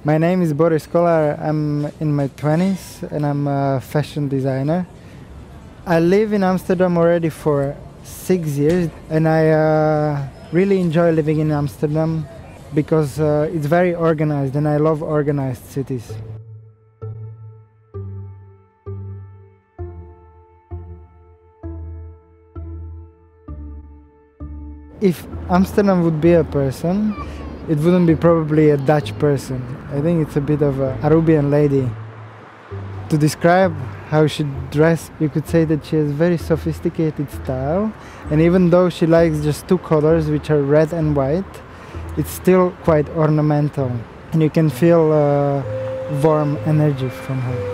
My name is Boris. I'm in my 20s and I'm a fashion designer. I live in Amsterdam already for 6 years and I really enjoy living in Amsterdam because it's very organized and I love organized cities. If Amsterdam would be a person, it wouldn't be probably a Dutch person. I think it's a bit of a Arubian lady. To describe how she dressed, you could say that she has very sophisticated style, and even though she likes just two colors, which are red and white, it's still quite ornamental, and you can feel warm energy from her.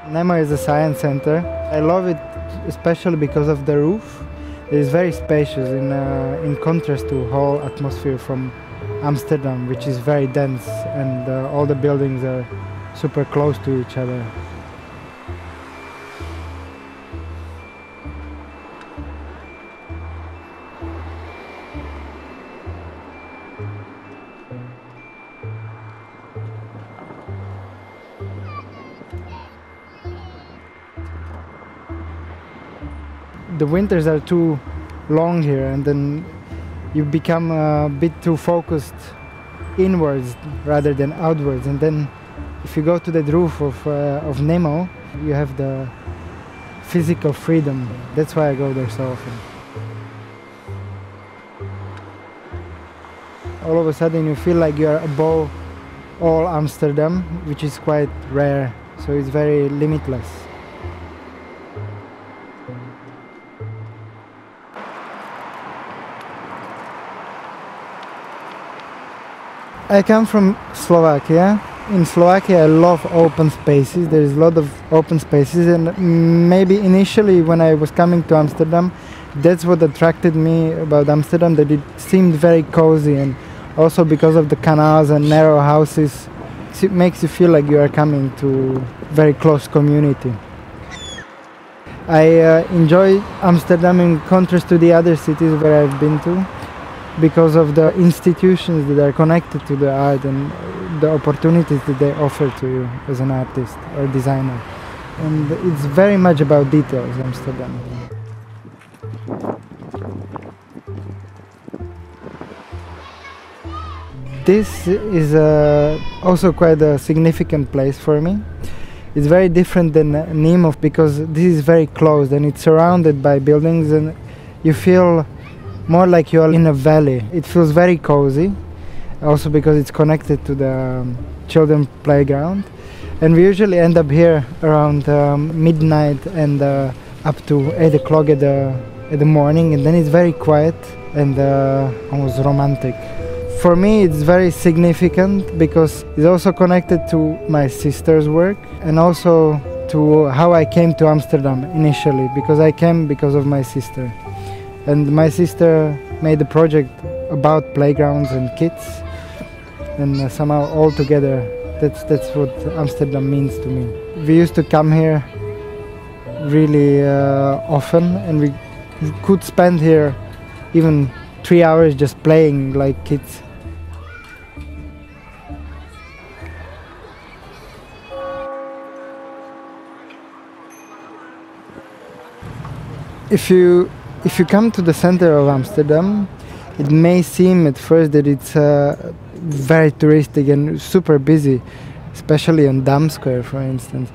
Nemo is a science center. I love it especially because of the roof. It is very spacious in contrast to the whole atmosphere from Amsterdam, which is very dense and all the buildings are super close to each other. The winters are too long here and then you become a bit too focused inwards rather than outwards, and then if you go to the roof of Nemo you have the physical freedom. That's why I go there so often. All of a sudden you feel like you are above all Amsterdam, which is quite rare, so it's very limitless. I come from Slovakia. In Slovakia I love open spaces. There is a lot of open spaces, and maybe initially when I was coming to Amsterdam, that's what attracted me about Amsterdam, that it seemed very cozy, and also because of the canals and narrow houses, it makes you feel like you are coming to a very close community. I enjoy Amsterdam in contrast to the other cities where I've been to, because of the institutions that are connected to the art and the opportunities that they offer to you as an artist or designer. And it's very much about details, Amsterdam. This is also quite a significant place for me. It's very different than Nemo because this is very closed and it's surrounded by buildings, and you feel more like you are in a valley. It feels very cozy, also because it's connected to the children's playground. And we usually end up here around midnight and up to 8 o'clock at the morning, and then it's very quiet and almost romantic. For me it's very significant because it's also connected to my sister's work and also to how I came to Amsterdam initially, because I came because of my sister. And my sister made a project about playgrounds and kids, and somehow all together, that's what Amsterdam means to me. We used to come here really often, and we could spend here even 3 hours just playing like kids. If you come to the center of Amsterdam, it may seem at first that it's very touristic and super busy, especially on Dam Square, for instance.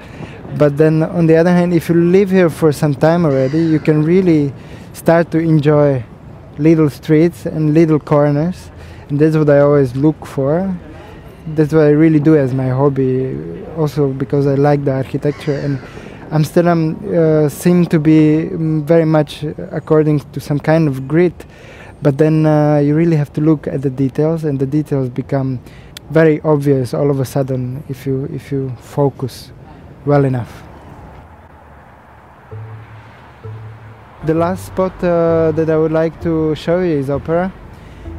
But then, on the other hand, if you live here for some time already, you can really start to enjoy little streets and little corners, and that's what I always look for. That's what I really do as my hobby, also because I like the architecture. And Amsterdam seemed to be very much according to some kind of grid, but then you really have to look at the details, and the details become very obvious all of a sudden if you focus well enough. The last spot that I would like to show you is Opera.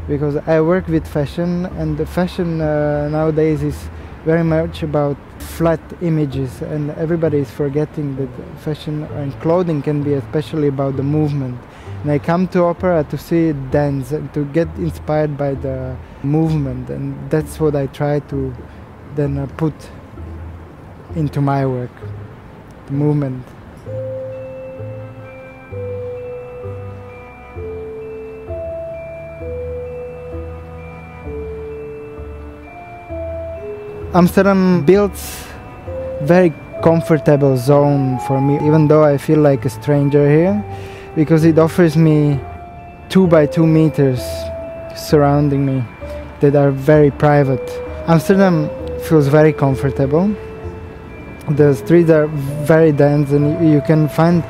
because I work with fashion, and the fashion nowadays is very much about flat images, and everybody is forgetting that fashion and clothing can be especially about the movement. And I come to opera to see it dance and to get inspired by the movement, and that's what I try to then put into my work, the movement. Amsterdam builds very comfortable zone for me, even though I feel like a stranger here, because it offers me 2 by 2 meters surrounding me that are very private. Amsterdam feels very comfortable. The streets are very dense, and you can find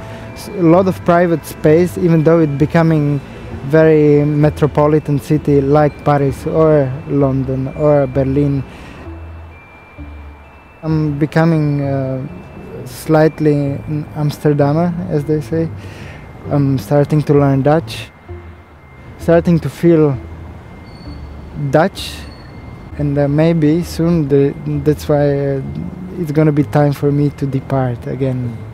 a lot of private space, even though it's becoming very metropolitan city like Paris or London or Berlin. I'm becoming slightly an Amsterdammer, as they say. I'm starting to learn Dutch, starting to feel Dutch, and maybe soon that's why it's gonna be time for me to depart again.